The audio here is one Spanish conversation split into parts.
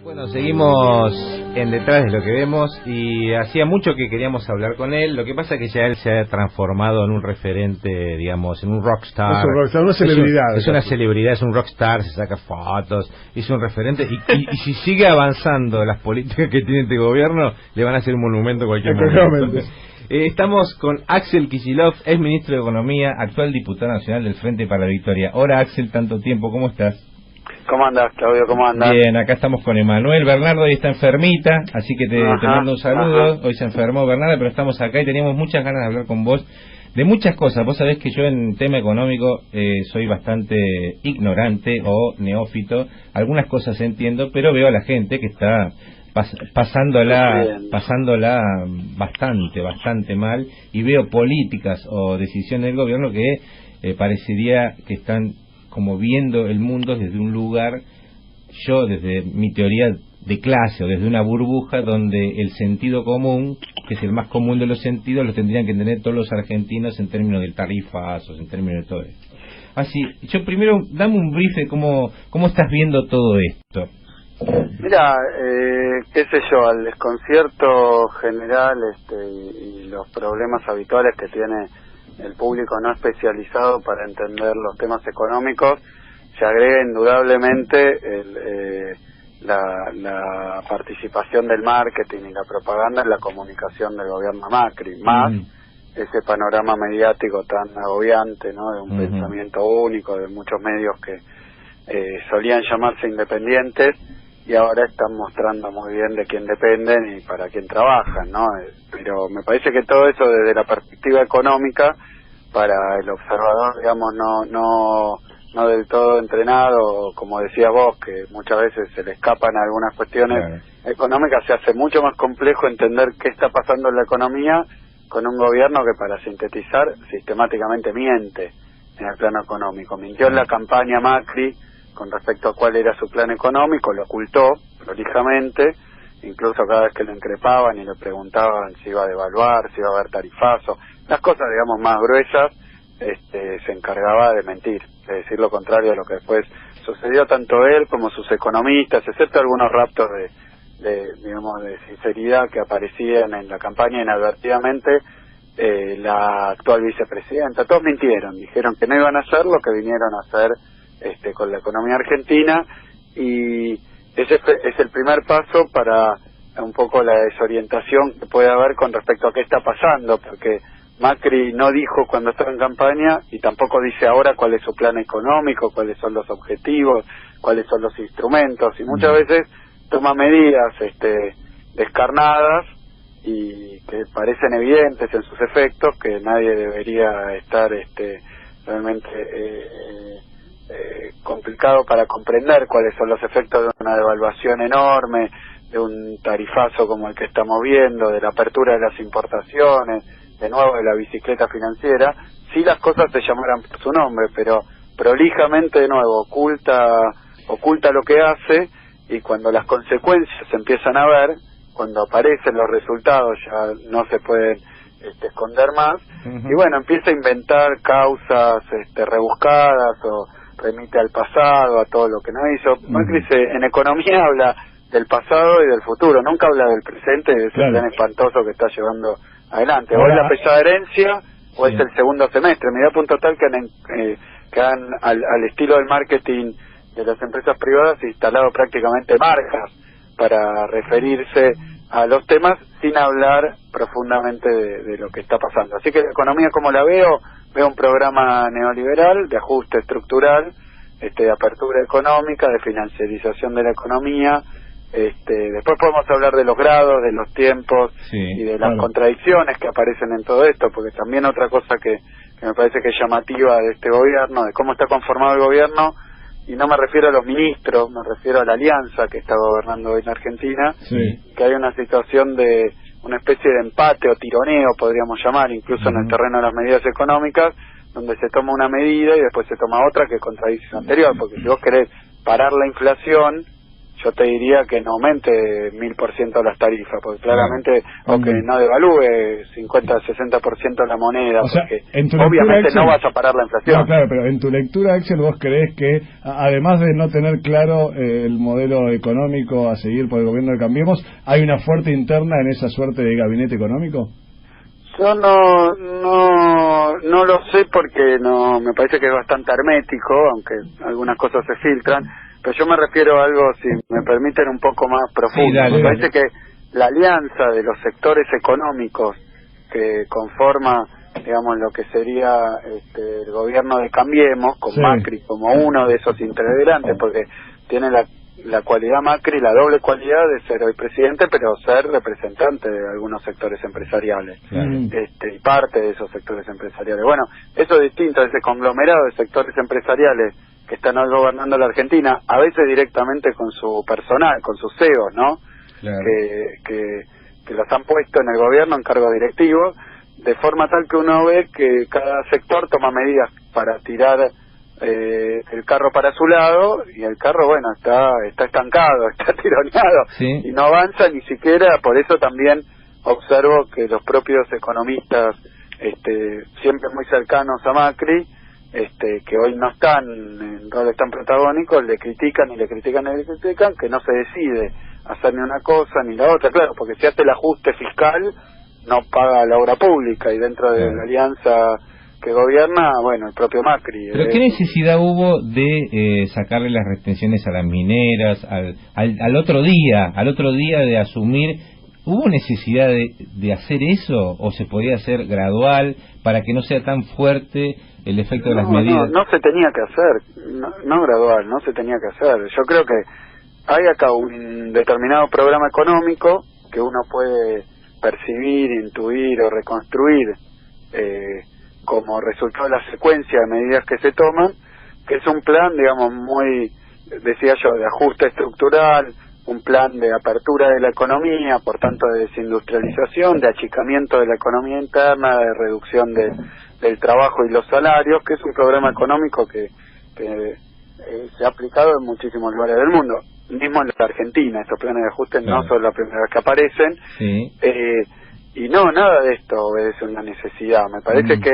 Bueno, seguimos en detrás de lo que vemos y hacía mucho que queríamos hablar con él. Lo que pasa es que ya él se ha transformado en un referente, digamos, en un rockstar. Es un rockstar, una celebridad. Es una celebridad, es un rockstar, se saca fotos, es un referente. Y si sigue avanzando las políticas que tiene este gobierno, le van a hacer un monumento cualquier momento. Estamos con Axel Kicillof, ex ministro de Economía, actual diputado nacional del Frente para la Victoria. Hola Axel, tanto tiempo, ¿cómo estás? ¿Cómo andas, Claudio? ¿Cómo andas? Bien, acá estamos con Emanuel. Bernardo hoy está enfermita, así que te mando un saludo. Hoy se enfermó Bernardo, pero estamos acá y teníamos muchas ganas de hablar con vos de muchas cosas. Vos sabés que yo en tema económico soy bastante ignorante o neófito. Algunas cosas entiendo, pero veo a la gente que está pasándola bastante mal, y veo políticas o decisiones del gobierno que parecería que están como viendo el mundo desde un lugar, yo desde mi teoría de clase o desde una burbuja donde el sentido común, que es el más común de los sentidos, lo tendrían que tener todos los argentinos en términos de tarifazos, en términos de todo esto. Así, yo primero, dame un brief de cómo estás viendo todo esto. Mira, qué sé yo, al desconcierto general y los problemas habituales que tiene el público no especializado para entender los temas económicos, se agrega indudablemente la participación del marketing y la propaganda en la comunicación del gobierno Macri, más ese panorama mediático tan agobiante, ¿no? De un pensamiento único, de muchos medios que solían llamarse independientes y ahora están mostrando muy bien de quién dependen y para quién trabajan, ¿no? Pero me parece que todo eso desde la perspectiva económica, para el observador, digamos, no del todo entrenado, como decías vos, que muchas veces se le escapan algunas cuestiones económicas, se hace mucho más complejo entender qué está pasando en la economía con un gobierno que, para sintetizar, sistemáticamente miente en el plano económico. Mintió en la campaña Macri con respecto a cuál era su plan económico, lo ocultó prolijamente, incluso cada vez que lo increpaban y le preguntaban si iba a devaluar, si iba a haber tarifazo, las cosas, digamos, más gruesas, se encargaba de mentir, de decir lo contrario a lo que después sucedió. Tanto él como sus economistas, excepto algunos raptos de sinceridad que aparecían en la campaña inadvertidamente, la actual vicepresidenta, todos mintieron, dijeron que no iban a hacer lo que vinieron a hacer con la economía argentina, y ese es el primer paso para un poco la desorientación que puede haber con respecto a qué está pasando, porque Macri no dijo cuando estaba en campaña y tampoco dice ahora cuál es su plan económico, cuáles son los objetivos, cuáles son los instrumentos, y muchas veces toma medidas descarnadas y que parecen evidentes en sus efectos, que nadie debería estar realmente complicado para comprender cuáles son los efectos de una devaluación enorme, de un tarifazo como el que estamos viendo, de la apertura de las importaciones, de nuevo de la bicicleta financiera, si las cosas se llamaran por su nombre, pero prolijamente, de nuevo, oculta lo que hace, y cuando las consecuencias se empiezan a ver, cuando aparecen los resultados, ya no se pueden esconder más, y bueno, empieza a inventar causas rebuscadas, o remite al pasado, a todo lo que no hizo. Macri en economía habla del pasado y del futuro, nunca habla del presente, de ese plan espantoso que está llevando adelante. O es la pesada herencia, o es el segundo semestre. Me da punto tal que han al estilo del marketing de las empresas privadas, instalado prácticamente marcas para referirse a los temas sin hablar profundamente de lo que está pasando. Así que la economía, como la veo un programa neoliberal de ajuste estructural, de apertura económica, de financiarización de la economía. Después podemos hablar de los grados, de los tiempos y de las contradicciones que aparecen en todo esto, porque también otra cosa que me parece que es llamativa de este gobierno, de cómo está conformado el gobierno, y no me refiero a los ministros, me refiero a la alianza que está gobernando hoy en Argentina, que hay una situación de una especie de empate o tironeo, podríamos llamar, incluso en el terreno de las medidas económicas, donde se toma una medida y después se toma otra que contradice la anterior, porque si vos querés parar la inflación, yo te diría que no aumente 1000% las tarifas, porque claramente, o que no devalúe 50-60% la moneda, o sea, porque en tu obviamente lectura, no vas a parar la inflación. No, claro, pero en tu lectura, Axel, ¿vos creés que, además de no tener claro el modelo económico a seguir por el gobierno de Cambiemos, hay una fuerte interna en esa suerte de gabinete económico? Yo no lo sé porque no me parece que es bastante hermético, aunque algunas cosas se filtran, pero yo me refiero a algo, si me permiten, un poco más profundo. Sí, dale, me parece que la alianza de los sectores económicos que conforma, digamos, lo que sería el gobierno de Cambiemos, con Macri como uno de esos integrantes, porque tiene la cualidad Macri, la doble cualidad de ser hoy presidente, pero ser representante de algunos sectores empresariales, y parte de esos sectores empresariales. Bueno, eso es distinto, ese conglomerado de sectores empresariales que están hoy gobernando la Argentina, a veces directamente con su personal, con sus CEOs, ¿no? Claro. Que los han puesto en el gobierno en cargo directivo, de forma tal que uno ve que cada sector toma medidas para tirar el carro para su lado, y el carro, bueno, está estancado, está tironeado, y no avanza ni siquiera. Por eso también observo que los propios economistas, siempre muy cercanos a Macri, que hoy no están en roles tan protagónicos, le critican, que no se decide hacer ni una cosa ni la otra, claro, porque si hace el ajuste fiscal, no paga la obra pública, y dentro de la alianza que gobierna, bueno, el propio Macri. ¿Pero qué necesidad hubo de sacarle las retenciones a las mineras al otro día de asumir? ¿Hubo necesidad de hacer eso, o se podía hacer gradual para que no sea tan fuerte el efecto de las medidas? No se tenía que hacer, no gradual, no se tenía que hacer. Yo creo que hay acá un determinado programa económico que uno puede percibir, intuir o reconstruir como resultado de la secuencia de medidas que se toman, que es un plan, digamos, muy, decía yo, de ajuste estructural, un plan de apertura de la economía, por tanto de desindustrialización, de achicamiento de la economía interna, de reducción del trabajo y los salarios, que es un programa económico que se ha aplicado en muchísimos lugares del mundo, mismo en la Argentina. Estos planes de ajuste no son la primera vez que aparecen, y nada de esto obedece una necesidad. Me parece que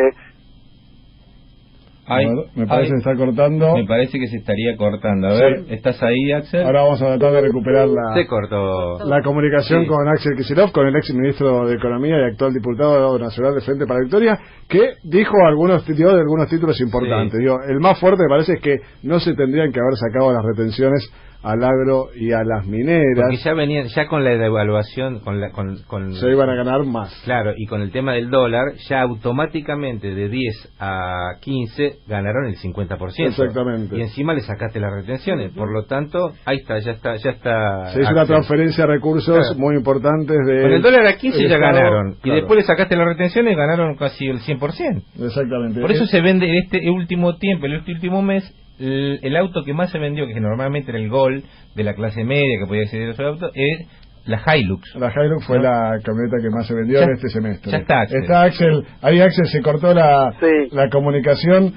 me parece que está cortando. Me parece que se estaría cortando. A ver, ¿estás ahí, Axel? Ahora vamos a tratar de recuperar la comunicación con Axel Kicillof, con el ex ministro de Economía y actual diputado nacional de Frente para la Victoria, que dio algunos títulos importantes. El más fuerte me parece es que no se tendrían que haber sacado las retenciones al agro y a las mineras. Porque ya venían, ya con la devaluación, se iban a ganar más. Claro, y con el tema del dólar, ya automáticamente de 10 a 15 ganaron el 50%. Exactamente. Y encima le sacaste las retenciones. Por lo tanto, ahí está, ya está. Se hizo una transferencia de recursos muy importantes. Con el dólar a 15 ya Estado, ganaron. Y después le sacaste las retenciones y ganaron casi el 100%. Exactamente. Por eso se vende este último tiempo, el último mes, el auto que más se vendió, que normalmente era el Gol de la clase media, que podía ser el auto, es la Hilux. La Hilux fue la camioneta que más se vendió en este semestre. Ya está, Axel. Está Axel. Ahí, Axel, se cortó la comunicación.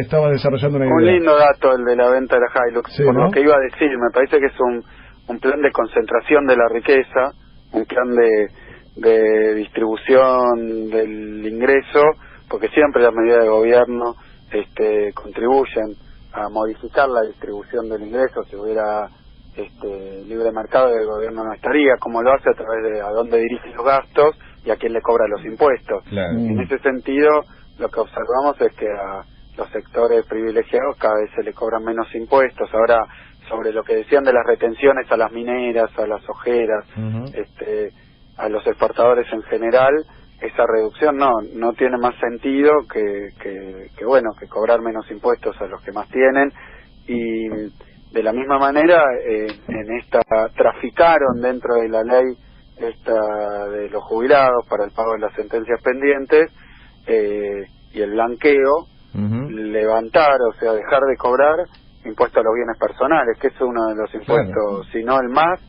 Estaba desarrollando una idea. Un lindo dato el de la venta de la Hilux. Por lo que iba a decir, me parece que es un plan de concentración de la riqueza, un plan de distribución del ingreso, porque siempre las medidas de gobierno contribuyen a modificar la distribución del ingreso. Si hubiera libre mercado, el gobierno no estaría, como lo hace a través de a dónde dirige los gastos y a quién le cobra los impuestos. En ese sentido, lo que observamos es que a los sectores privilegiados cada vez se le cobran menos impuestos. Ahora, sobre lo que decían de las retenciones a las mineras, a las ojeras, a los exportadores en general, esa reducción no tiene más sentido que cobrar menos impuestos a los que más tienen. Y de la misma manera, en esta traficaron dentro de la ley de los jubilados para el pago de las sentencias pendientes, y el blanqueo, levantar, o sea, dejar de cobrar impuesto a los bienes personales, que es uno de los impuestos, si no el más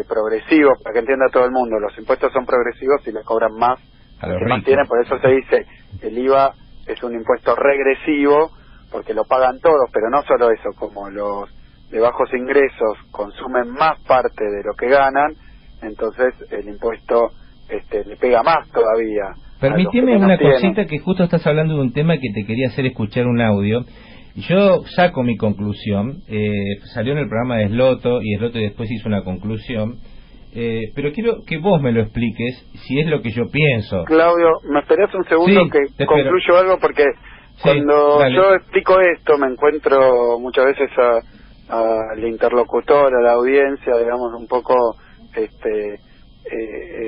progresivo, para que entienda todo el mundo. Los impuestos son progresivos y le cobran más a los que más tienen. Por eso se dice el IVA es un impuesto regresivo, porque lo pagan todos, pero no solo eso, como los de bajos ingresos consumen más parte de lo que ganan, entonces el impuesto le pega más todavía. Permíteme una cosita, que justo estás hablando de un tema que te quería hacer escuchar un audio. Yo saco mi conclusión, salió en el programa de Sloto y Sloto después hizo una conclusión, pero quiero que vos me lo expliques si es lo que yo pienso. Claudio, ¿me esperás un segundo que concluyo algo? Porque cuando yo explico esto me encuentro muchas veces al interlocutor, a la audiencia, digamos, un poco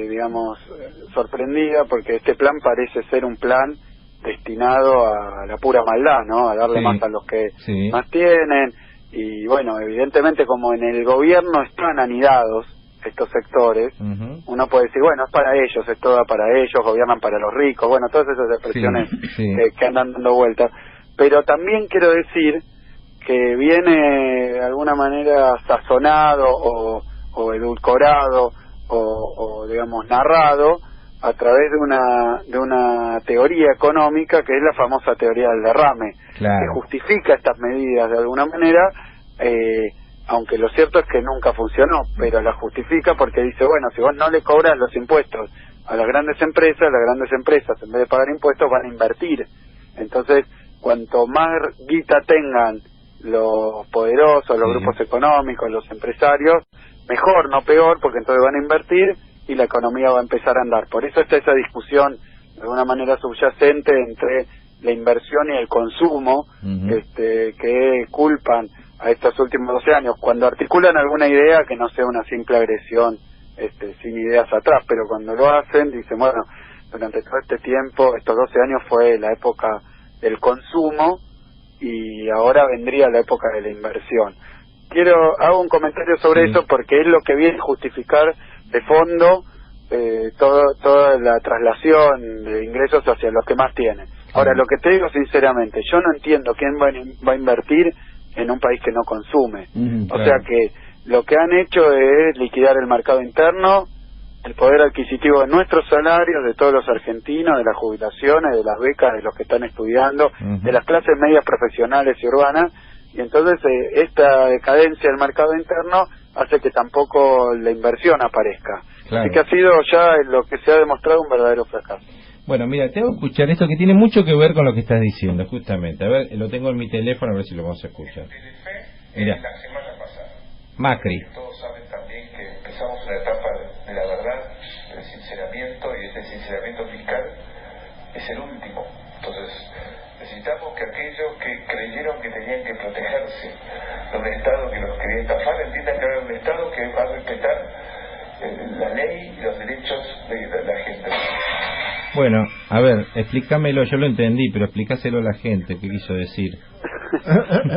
digamos, sorprendida, porque este plan parece ser un plan destinado a la pura maldad, ¿no? A darle más a los que más tienen, y bueno, evidentemente como en el gobierno están anidados estos sectores, uno puede decir, bueno, es para ellos, es todo para ellos, gobiernan para los ricos, bueno, todas esas expresiones que andan dando vueltas, pero también quiero decir que viene de alguna manera sazonado o edulcorado o digamos narrado a través de una teoría económica que es la famosa teoría del derrame, que justifica estas medidas de alguna manera, aunque lo cierto es que nunca funcionó, pero la justifica porque dice, bueno, si vos no le cobras los impuestos a las grandes empresas en vez de pagar impuestos van a invertir. Entonces, cuanto más guita tengan los poderosos, los grupos económicos, los empresarios, mejor, no peor, porque entonces van a invertir y la economía va a empezar a andar. Por eso está esa discusión de alguna manera subyacente entre la inversión y el consumo, que culpan a estos últimos 12 años, cuando articulan alguna idea que no sea una simple agresión sin ideas atrás, pero cuando lo hacen dicen, bueno, durante todo este tiempo, estos 12 años fue la época del consumo y ahora vendría la época de la inversión. Hago un comentario sobre eso porque es lo que viene a justificar de fondo toda la traslación de ingresos hacia los que más tienen. Ahora, lo que te digo sinceramente, yo no entiendo quién va a invertir en un país que no consume. O sea que lo que han hecho es liquidar el mercado interno, el poder adquisitivo de nuestros salarios, de todos los argentinos, de las jubilaciones, de las becas de los que están estudiando, de las clases medias profesionales y urbanas, y entonces esta decadencia del mercado interno hace que tampoco la inversión aparezca. Así que ha sido ya lo que se ha demostrado un verdadero fracaso. Bueno, mira, te hago escuchar esto que tiene mucho que ver con lo que estás diciendo, justamente. A ver, lo tengo en mi teléfono, a ver si lo vamos a escuchar. Mira, la semana pasada. Macri. Todos saben también que empezamos una etapa de la verdad, del sinceramiento, y este sinceramiento fiscal es el último. Entonces, necesitamos que aquellos que creyeron que tenían que protegerse de un Estado que los quería estafar, entiendan que ahora es un Estado que va a respetar la ley y los derechos de la gente. Bueno, a ver, explícamelo, yo lo entendí, pero explícaselo a la gente, ¿qué quiso decir?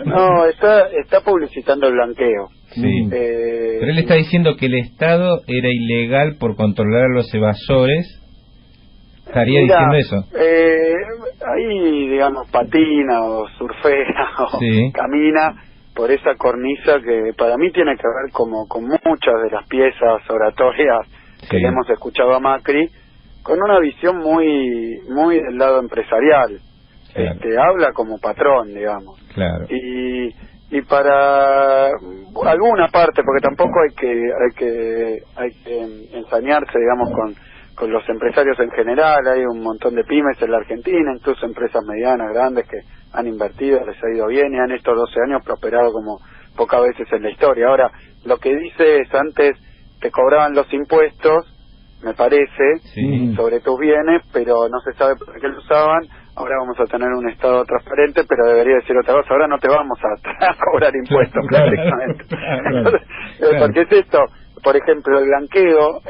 No, está publicitando el blanqueo. Sí. Pero él está diciendo que el Estado era ilegal por controlar a los evasores. ¿Estaría diciendo eso? Ahí, digamos, patina o surfea o camina por esa cornisa que para mí tiene que ver como con muchas de las piezas oratorias que le hemos escuchado a Macri, con una visión muy del lado empresarial. Habla como patrón, digamos. Y para alguna parte, porque tampoco hay que ensañarse, digamos, con los empresarios en general. Hay un montón de pymes en la Argentina, incluso empresas medianas, grandes, que han invertido, les ha ido bien y han estos 12 años prosperado como pocas veces en la historia. Ahora, lo que dice es, antes te cobraban los impuestos, me parece, sobre tus bienes, pero no se sabe por qué lo usaban. Ahora vamos a tener un Estado transparente, pero debería decir otra cosa, ahora no te vamos a cobrar impuestos prácticamente. Porque es esto, por ejemplo, el blanqueo,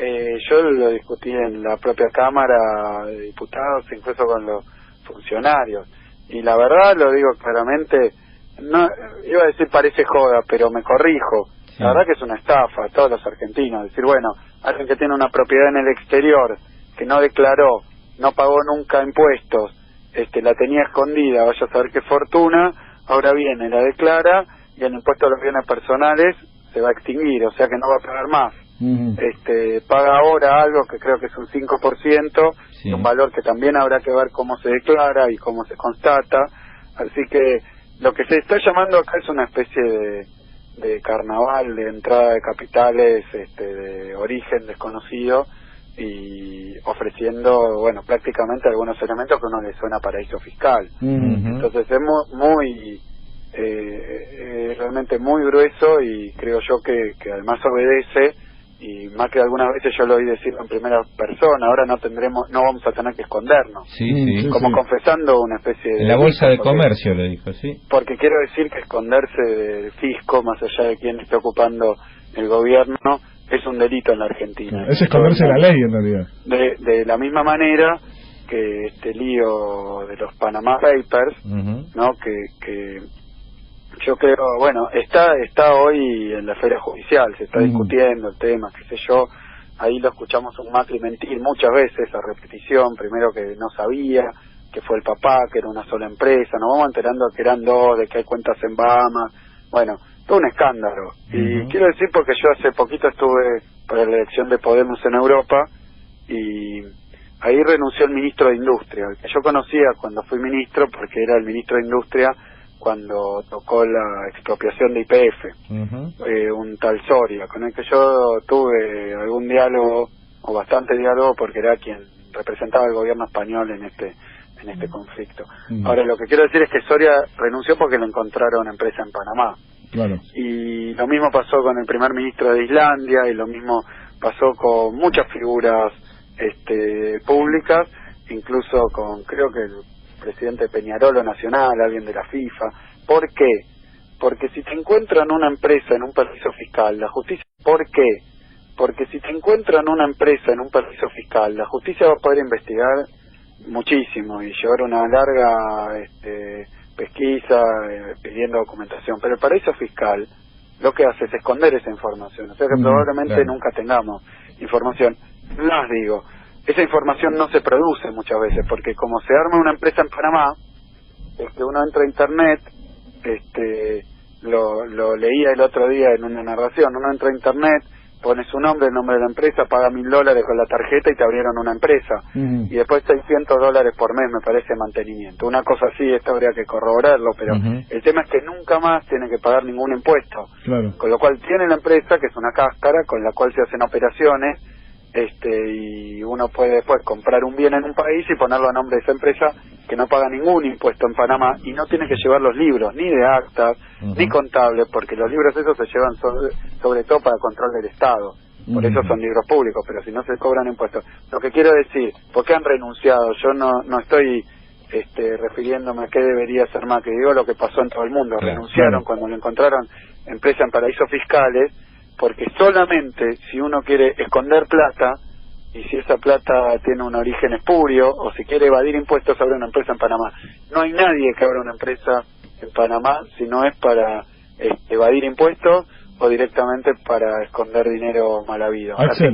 yo lo discutí en la propia Cámara de Diputados, incluso con los funcionarios, y la verdad, lo digo claramente, no iba a decir parece joda, pero me corrijo. La verdad que es una estafa a todos los argentinos. Decir, bueno, alguien que tiene una propiedad en el exterior, que no declaró, no pagó nunca impuestos, la tenía escondida, vaya a saber qué fortuna, ahora viene, la declara, y el impuesto a los bienes personales se va a extinguir, o sea que no va a pagar más. Paga ahora algo que creo que es un 5%, un valor que también habrá que ver cómo se declara y cómo se constata. Así que lo que se está llamando acá es una especie de carnaval, de entrada de capitales de origen desconocido, y ofreciendo, bueno, prácticamente algunos elementos que a uno le suena paraíso fiscal. Entonces es realmente muy grueso, y creo yo que además obedece, y más que algunas veces yo lo oí decir en primera persona, ahora no vamos a tener que escondernos, como confesando una especie de... En la bolsa de comercio lo dijo, sí. Porque quiero decir que esconderse del fisco, más allá de quién esté ocupando el gobierno, es un delito en la Argentina. Es esconderse de la ley, en realidad. De la misma manera que este lío de los Panama Papers, ¿no? Que yo creo, bueno, está hoy en la esfera judicial, se está discutiendo el tema, qué sé yo. Ahí lo escuchamos un Macri mentir muchas veces a repetición, primero que no sabía, que fue el papá, que era una sola empresa, nos vamos enterando que eran dos, de que hay cuentas en Bahamas, bueno, todo un escándalo. Y quiero decir, porque yo hace poquito estuve para la elección de Podemos en Europa, y ahí renunció el ministro de Industria, que yo conocía cuando fui ministro, porque era el ministro de Industria cuando tocó la expropiación de YPF, un tal Soria, con el que yo tuve algún diálogo, o bastante diálogo, porque era quien representaba el gobierno español en este conflicto. Ahora, lo que quiero decir es que Soria renunció porque le encontraron empresa en Panamá. Claro. Y lo mismo pasó con el primer ministro de Islandia, y lo mismo pasó con muchas figuras públicas, incluso con, creo que el presidente Peñarolo Nacional, alguien de la FIFA. ¿Por qué? Porque si te encuentran una empresa en un paraíso fiscal, la justicia... ¿Por qué? Porque si te encuentran una empresa en un paraíso fiscal, la justicia va a poder investigar muchísimo y llevar una larga pesquisa pidiendo documentación. Pero el paraíso fiscal lo que hace es esconder esa información, o sea que probablemente nunca tengamos información. Más digo, esa información no se produce muchas veces, porque como se arma una empresa en Panamá, uno entra a internet, lo leía el otro día en una narración, uno entra a internet, pone su nombre, el nombre de la empresa, paga $1.000 con la tarjeta y te abrieron una empresa, y después $600 por mes, me parece, mantenimiento. Una cosa así, esto habría que corroborarlo, pero el tema es que nunca más tiene que pagar ningún impuesto, con lo cual tiene la empresa, que es una cáscara con la cual se hacen operaciones, y uno puede después comprar un bien en un país y ponerlo a nombre de esa empresa que no paga ningún impuesto en Panamá, y no tiene que llevar los libros ni de actas ni contables, porque los libros esos se llevan sobre todo para control del Estado, por eso son libros públicos, pero si no se cobran impuestos. Lo que quiero decir, ¿por qué han renunciado? Yo no estoy refiriéndome a qué debería hacer Macri, digo lo que pasó en todo el mundo. Renunciaron cuando le encontraron empresa en paraísos fiscales, porque solamente si uno quiere esconder plata, y si esa plata tiene un origen espurio, o si quiere evadir impuestos, abre una empresa en Panamá. No hay nadie que abra una empresa en Panamá si no es para evadir impuestos o directamente para esconder dinero mal habido. Así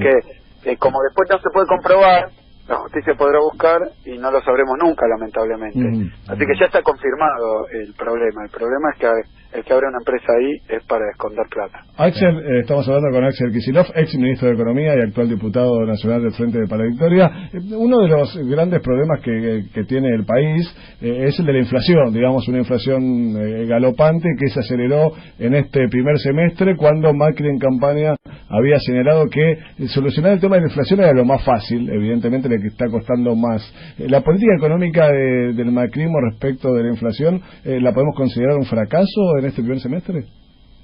que, como después no se puede comprobar, la justicia podrá buscar y no lo sabremos nunca, lamentablemente. Así que ya está confirmado el problema. El problema es que el que abre una empresa ahí es para esconder plata. Axel, estamos hablando con Axel Kicillof, ex ministro de Economía y actual diputado nacional del Frente para la Victoria. Uno de los grandes problemas que tiene el país es el de la inflación, digamos, una inflación galopante que se aceleró en este primer semestre, cuando Macri en campaña había señalado que solucionar el tema de la inflación era lo más fácil, evidentemente le que está costando más. La política económica del macrismo respecto de la inflación, ¿la podemos considerar un fracaso en este primer semestre?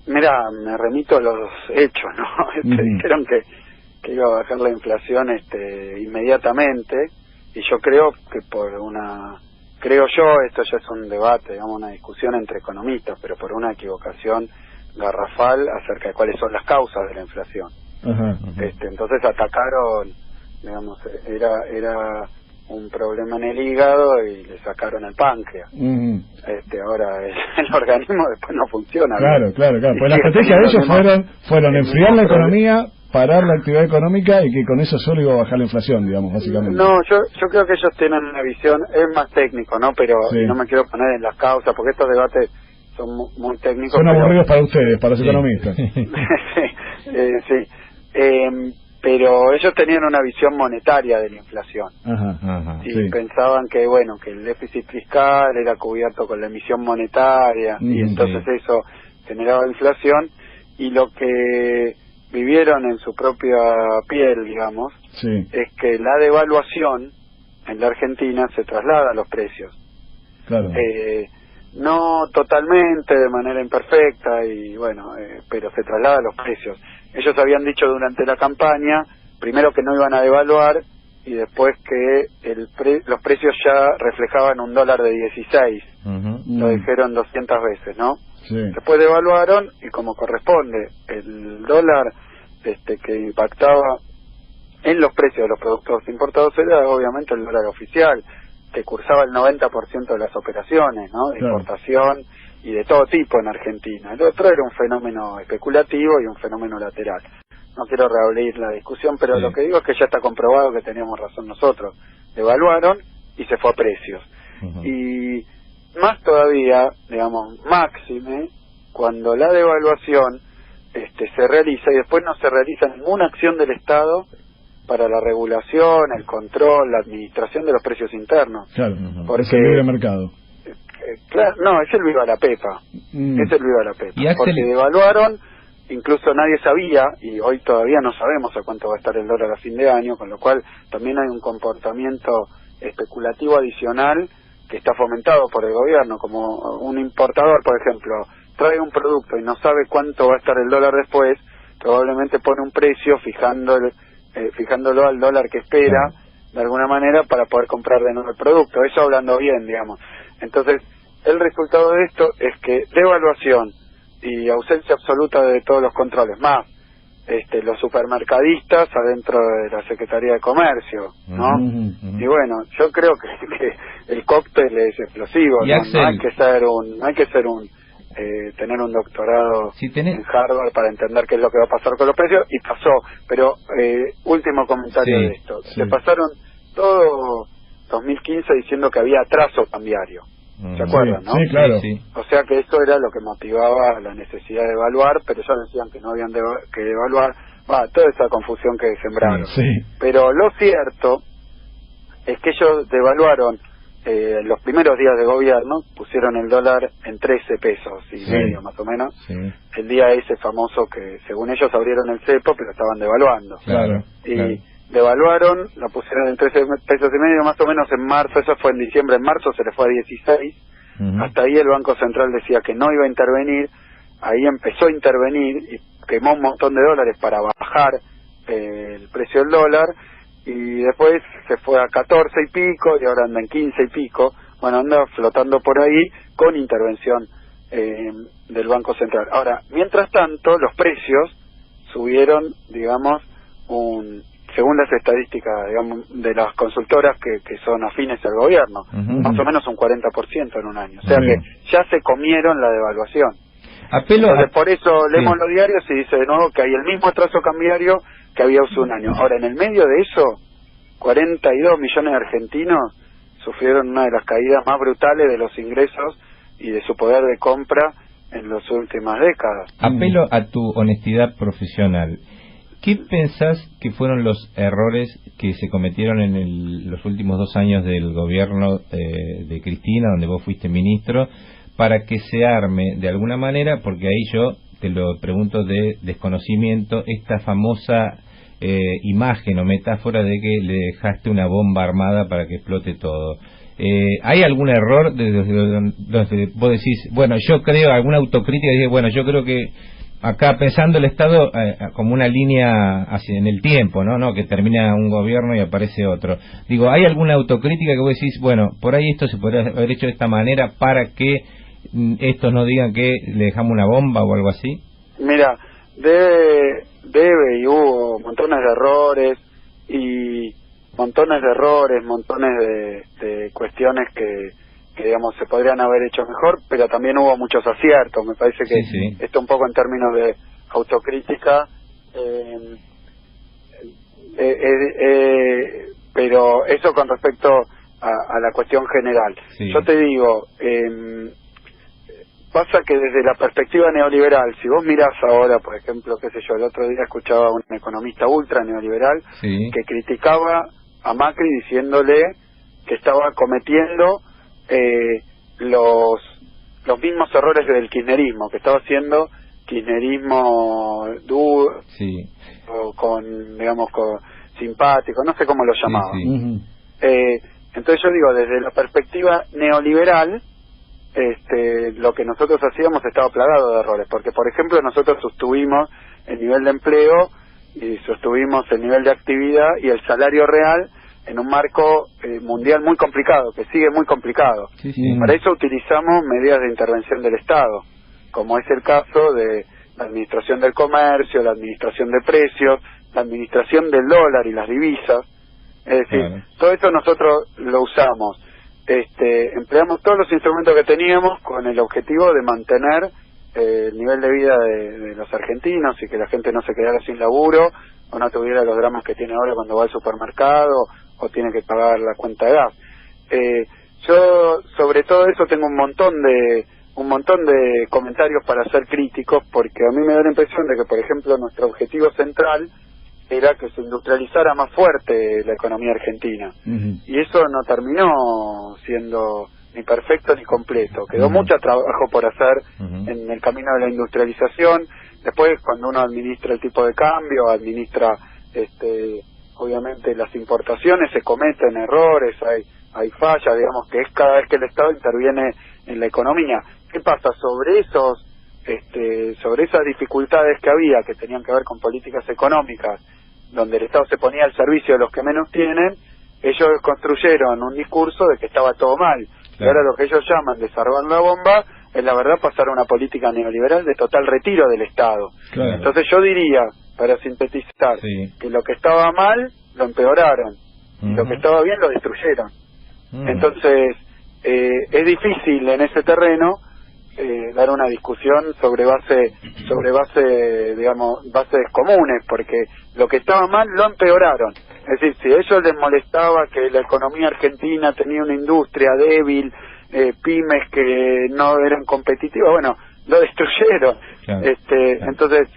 Mira, me remito a los hechos, ¿no? Dijeron que iba a bajar la inflación inmediatamente, y yo creo que esto ya es un debate, digamos, una discusión entre economistas, pero por una equivocación garrafal acerca de cuáles son las causas de la inflación. Entonces atacaron, digamos, era un problema en el hígado y le sacaron el páncreas. Ahora el organismo después no funciona. Claro. Pues la estrategia de ellos fueron enfriar la economía, parar la actividad económica, y que con eso solo iba a bajar la inflación, digamos, básicamente. No, yo creo que ellos tienen una visión, es más técnico, ¿no? Pero no me quiero poner en las causas, porque estos debates son muy técnicos. Son aburridos para ustedes, para los economistas. Pero ellos tenían una visión monetaria de la inflación, y pensaban que el déficit fiscal era cubierto con la emisión monetaria, y entonces eso generaba inflación, y lo que vivieron en su propia piel, digamos, es que la devaluación en la Argentina se traslada a los precios. Claro. No totalmente, de manera imperfecta, y bueno, pero se traslada a los precios. Ellos habían dicho durante la campaña, primero que no iban a devaluar, y después que los precios ya reflejaban un dólar de 16. Lo dijeron 200 veces, ¿no? Sí. Después devaluaron, y como corresponde, el dólar que impactaba en los precios de los productos importados era obviamente el dólar oficial, que cursaba el 90% de las operaciones, ¿no? De importación y de todo tipo en Argentina. El otro era un fenómeno especulativo y un fenómeno lateral. No quiero reabrir la discusión, pero lo que digo es que ya está comprobado que teníamos razón nosotros. Devaluaron y se fue a precios. Y más todavía, digamos, máxime, cuando la devaluación se realiza y después no se realiza ninguna acción del Estado para la regulación, el control, la administración de los precios internos. Claro, porque es el libre mercado. Claro, no, es el viva la pepa. Es el viva la pepa. Porque devaluaron, incluso nadie sabía, y hoy todavía no sabemos a cuánto va a estar el dólar a fin de año, con lo cual también hay un comportamiento especulativo adicional que está fomentado por el gobierno, como un importador, por ejemplo, trae un producto y no sabe cuánto va a estar el dólar después, probablemente pone un precio fijándolo al dólar que espera, de alguna manera, para poder comprar de nuevo el producto. Eso hablando bien, digamos. Entonces, el resultado de esto es que devaluación y ausencia absoluta de todos los controles, más los supermercadistas adentro de la Secretaría de Comercio, ¿no? Y bueno, yo creo que el cóctel es explosivo, ¿no? No hay que ser tener un doctorado en Harvard para entender qué es lo que va a pasar con los precios, y pasó. Pero último comentario de esto. Se pasaron todo 2015 diciendo que había atraso cambiario. ¿Se acuerdan, no? Sí, claro. O sea que eso era lo que motivaba la necesidad de evaluar, pero ya decían que no habían que evaluar. Toda esa confusión que sembraron. Pero lo cierto es que ellos devaluaron los primeros días de gobierno, pusieron el dólar en 13 pesos y medio más o menos, el día ese famoso que según ellos abrieron el cepo, pero estaban devaluando. Devaluaron, la pusieron en 13 pesos y medio más o menos en marzo, eso fue en diciembre, en marzo se le fue a 16, hasta ahí el Banco Central decía que no iba a intervenir, ahí empezó a intervenir y quemó un montón de dólares para bajar el precio del dólar, y después se fue a 14 y pico, y ahora anda en 15 y pico, bueno, anda flotando por ahí con intervención del Banco Central. Ahora, mientras tanto, los precios subieron, digamos, según las estadísticas, digamos, de las consultoras que son afines al gobierno, más o menos un 40% en un año. O sea que ya se comieron la devaluación. Entonces, por eso leemos los diarios y dice de nuevo que hay el mismo atraso cambiario que había hace un año. Ahora, en el medio de eso, 42 millones de argentinos sufrieron una de las caídas más brutales de los ingresos y de su poder de compra en las últimas décadas. Apelo a tu honestidad profesional. ¿Qué pensás que fueron los errores que se cometieron en los últimos 2 años del gobierno de Cristina, donde vos fuiste ministro, para que se arme de alguna manera, porque ahí yo te lo pregunto de desconocimiento, esta famosa imagen o metáfora de que le dejaste una bomba armada para que explote todo? ¿Hay algún error donde vos decís, bueno, yo creo, alguna autocrítica, y bueno, yo creo que acá pensando el Estado como una línea en el tiempo, ¿no? Que termina un gobierno y aparece otro. Digo, ¿hay alguna autocrítica que vos decís, bueno, por ahí esto se podría haber hecho de esta manera para que estos no digan que le dejamos una bomba o algo así? Mira, debe y hubo montones de errores montones de cuestiones que digamos se podrían haber hecho mejor, pero también hubo muchos aciertos. Me parece que esto un poco en términos de autocrítica, pero eso con respecto a la cuestión general. Yo te digo, pasa que desde la perspectiva neoliberal, si vos mirás ahora, por ejemplo, qué sé yo, el otro día escuchaba a un economista ultra neoliberal que criticaba a Macri diciéndole que estaba cometiendo los mismos errores del kirchnerismo, que estaba haciendo kirchnerismo duro, o digamos, simpático, no sé cómo lo llamaba. Entonces yo digo, desde la perspectiva neoliberal, lo que nosotros hacíamos estaba plagado de errores, porque por ejemplo nosotros sostuvimos el nivel de empleo y sostuvimos el nivel de actividad y el salario real en un marco mundial muy complicado, que sigue muy complicado. Para eso utilizamos medidas de intervención del Estado, como es el caso de la administración del comercio, la administración de precios, la administración del dólar y las divisas. Es decir, todo eso nosotros lo usamos. Empleamos todos los instrumentos que teníamos con el objetivo de mantener el nivel de vida de los argentinos y que la gente no se quedara sin laburo o no tuviera los dramas que tiene ahora cuando va al supermercado o tiene que pagar la cuenta de gas. Yo sobre todo eso tengo un montón de comentarios para ser críticos, porque a mí me da la impresión de que, por ejemplo, nuestro objetivo central era que se industrializara más fuerte la economía argentina, y eso no terminó siendo ni perfecto ni completo. Quedó mucho trabajo por hacer en el camino de la industrialización. Después, cuando uno administra el tipo de cambio, administra obviamente las importaciones, se cometen errores, hay fallas, digamos, que es cada vez que el Estado interviene en la economía. ¿Qué pasa? Sobre esas dificultades que había, que tenían que ver con políticas económicas, donde el Estado se ponía al servicio de los que menos tienen, ellos construyeron un discurso de que estaba todo mal. Y ahora lo que ellos llaman desarmar la bomba es, la verdad, pasar a una política neoliberal de total retiro del Estado. Entonces yo diría, para sintetizar, que lo que estaba mal lo empeoraron, y lo que estaba bien lo destruyeron. Entonces es difícil en ese terreno dar una discusión sobre bases comunes, porque lo que estaba mal lo empeoraron. Es decir, si a ellos les molestaba que la economía argentina tenía una industria débil, pymes que no eran competitivas, bueno, lo destruyeron. Entonces,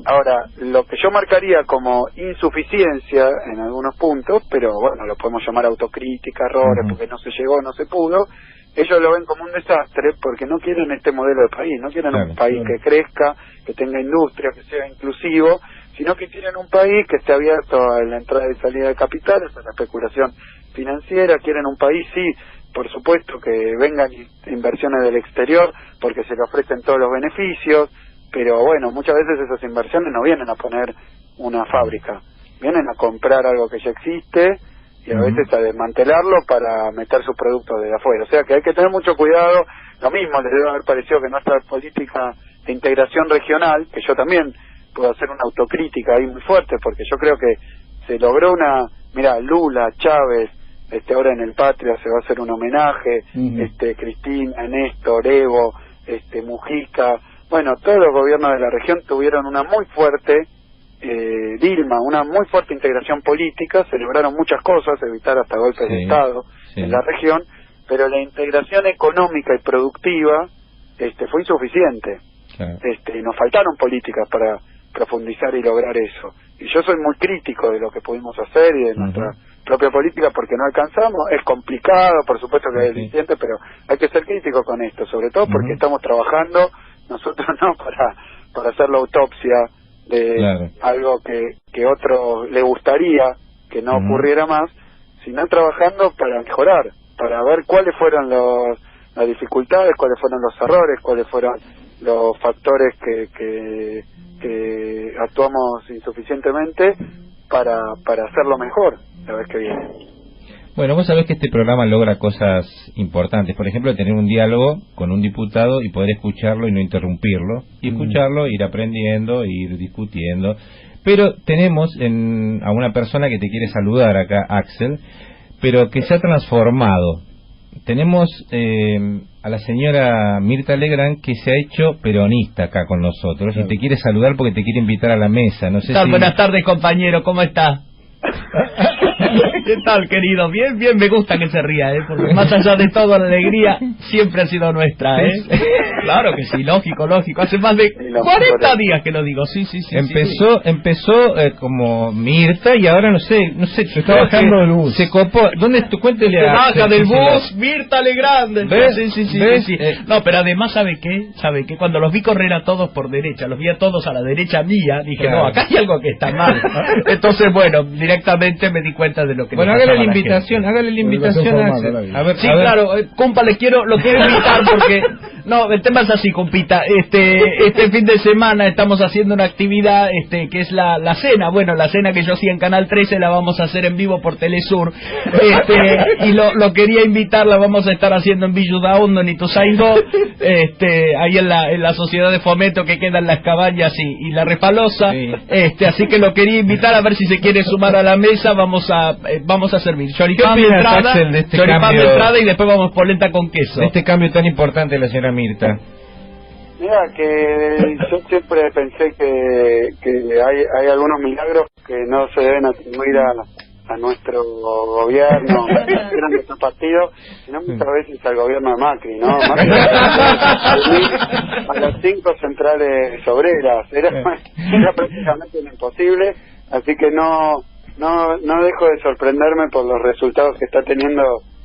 ahora, lo que yo marcaría como insuficiencia en algunos puntos, pero bueno, lo podemos llamar autocrítica, errores, porque no se llegó, no se pudo, ellos lo ven como un desastre porque no quieren este modelo de país, no quieren un país que crezca, que tenga industria, que sea inclusivo, sino que quieren un país que esté abierto a la entrada y salida de capitales, a la especulación financiera. Quieren un país, sí, por supuesto, que vengan inversiones del exterior porque se le ofrecen todos los beneficios, pero bueno, muchas veces esas inversiones no vienen a poner una fábrica, vienen a comprar algo que ya existe y a veces a desmantelarlo para meter sus productos de afuera. O sea que hay que tener mucho cuidado. Lo mismo les debe haber parecido que nuestra política de integración regional, que yo también puedo hacer una autocrítica ahí muy fuerte, porque yo creo que se logró mira, Lula, Chávez, ahora en el Patria se va a hacer un homenaje, Cristina, Néstor, Evo, Mujica, bueno, todos los gobiernos de la región tuvieron una muy fuerte Dilma, una muy fuerte integración política, celebraron muchas cosas, evitar hasta golpes de Estado en la región, pero la integración económica y productiva fue insuficiente. Nos faltaron políticas para profundizar y lograr eso. Y yo soy muy crítico de lo que pudimos hacer y de nuestra propia política, porque no alcanzamos. Es complicado, por supuesto que es deficiente, pero hay que ser crítico con esto, sobre todo porque estamos trabajando nosotros no para hacer la autopsia de algo que otro le gustaría que no ocurriera más, sino trabajando para mejorar, para ver cuáles fueron las dificultades, cuáles fueron los errores, cuáles fueron los factores que actuamos insuficientemente para hacerlo mejor la vez que viene. Bueno, vos sabés que este programa logra cosas importantes, por ejemplo, tener un diálogo con un diputado y poder escucharlo y no interrumpirlo, y escucharlo, ir aprendiendo, ir discutiendo. Pero tenemos a una persona que te quiere saludar acá, Axel, pero que se ha transformado. Tenemos a la señora Mirta Legrand, que se ha hecho peronista acá con nosotros, y te quiere saludar porque te quiere invitar a la mesa. No sé si... Buenas tardes, compañero, ¿cómo está? ¿Qué tal, querido? Bien, bien, me gusta que se ría, porque más allá de todo, la alegría siempre ha sido nuestra, Claro que sí, lógico. Hace más de 40 días que lo digo, sí. Empezó como Mirta y ahora no sé, se está bajando del bus. Se copó. ¿Dónde es tu cuéntele? Se baja del bus, Mirta Legrande. ¿Ves? Sí. No, pero además, ¿sabe qué? Cuando los vi correr a todos por derecha, los vi a todos a la derecha mía, dije, claro, no, acá hay algo que está mal. Entonces, bueno, directamente me di cuenta de lo que bueno, hágale la invitación a Axel. A ver, claro, compa, lo quiero invitar porque no, el tema es así, compita. Este fin de semana estamos haciendo una actividad que es la cena. Bueno, la cena que yo hacía en Canal 13 la vamos a hacer en vivo por Telesur. Y lo quería invitar, la vamos a estar haciendo en Villudaondo, en Ituzaingó, ahí en la sociedad de fomento que queda en Las Cabañas y La Refalosa. Sí. Así que lo quería invitar a ver si se quiere sumar a la mesa. Vamos a servir choripán de entrada y después vamos polenta con queso. De este cambio tan importante de la señora Mirta. Mira, que yo siempre pensé que hay algunos milagros que no se deben atribuir a nuestro gobierno, a nuestro partido, sino muchas veces al gobierno de Macri, ¿no? Macri a las 5 centrales obreras, era prácticamente imposible, así que no dejo de sorprenderme por los resultados que está teniendo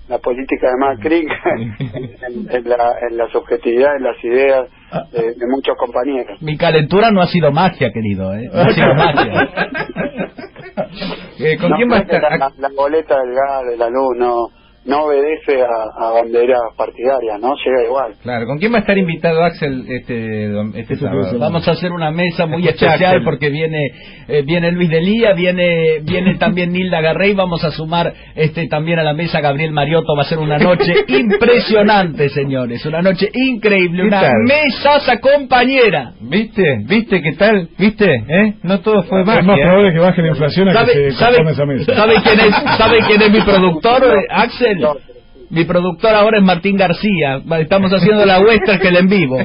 la política de Macri en la subjetividad, en las ideas de muchos compañeros. Mi calentura no ha sido magia, querido, no ha sido magia. ¿Con quién va a estar? La boleta del gas, de la luz, no obedece a banderas partidarias, ¿no? Llega igual. Claro, ¿con quién va a estar invitado Axel este sábado? Vamos a hacer una mesa muy especial porque viene Luis Delía, viene también Nilda Garrey, vamos a sumar también a la mesa Gabriel Mariotto. Va a ser una noche impresionante, señores, una noche increíble, una mesaza compañera. ¿Viste qué tal? ¿Viste? No todo fue magia. Es más probable que baje la inflación a que se conforme esa mesa. ¿Sabe quién es mi productor, Axel? Mi productor ahora es Martín García. Estamos haciendo la western que el en vivo.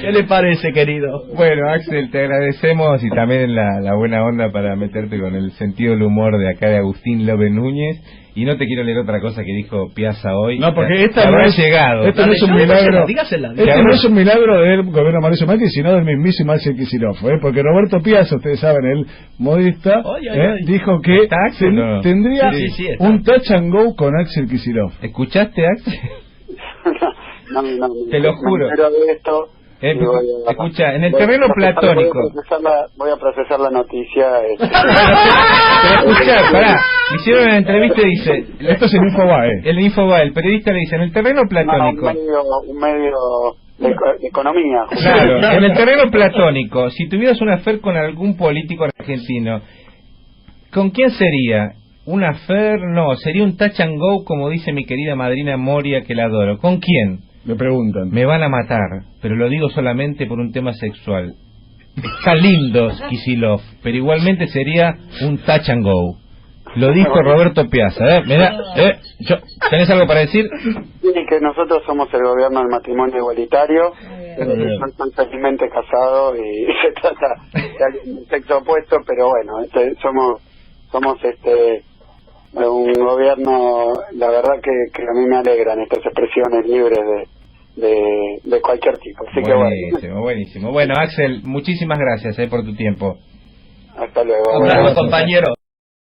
¿Qué le parece, querido? Bueno, Axel, te agradecemos y también la buena onda para meterte con el sentido del humor de acá de Agustín López Núñez. Y no te quiero leer otra cosa que dijo Piazza hoy. No, porque esta no es llegado. Esto no es un milagro. Esto no es un milagro del gobierno de Mauricio Macri, sino del mismísimo Axel Kicillof, porque Roberto Piazza, ustedes saben, el modista, dijo que tendría un touch and go con Axel Kicillof. ¿Escuchaste, Axel? No, te lo juro. Pero de esto escucha, en el terreno platónico. Voy a procesar la noticia. Pero escucha, pará. Hicieron una entrevista y dice. Esto es el Infobae. El Infobae, el periodista le dice: en el terreno platónico. Un medio de economía. Claro, en el terreno platónico, si tuvieras una affair con algún político argentino, ¿con quién sería? ¿Una affair? No, sería un touch and go, como dice mi querida madrina Moria, que la adoro. ¿Con quién? Me preguntan. Me van a matar, pero lo digo solamente por un tema sexual. Está lindo Kicillof, pero igualmente sería un touch and go. Lo dijo Roberto Piazza, ¿tenés algo para decir? Sí, que nosotros somos el gobierno del matrimonio igualitario, están felizmente casados y se trata de alguien sexo opuesto, pero bueno, somos un gobierno, la verdad que a mí me alegran estas expresiones libres de cualquier tipo. Así buenísimo. Bueno, Axel, muchísimas gracias por tu tiempo. Hasta luego. Un abrazo, compañero.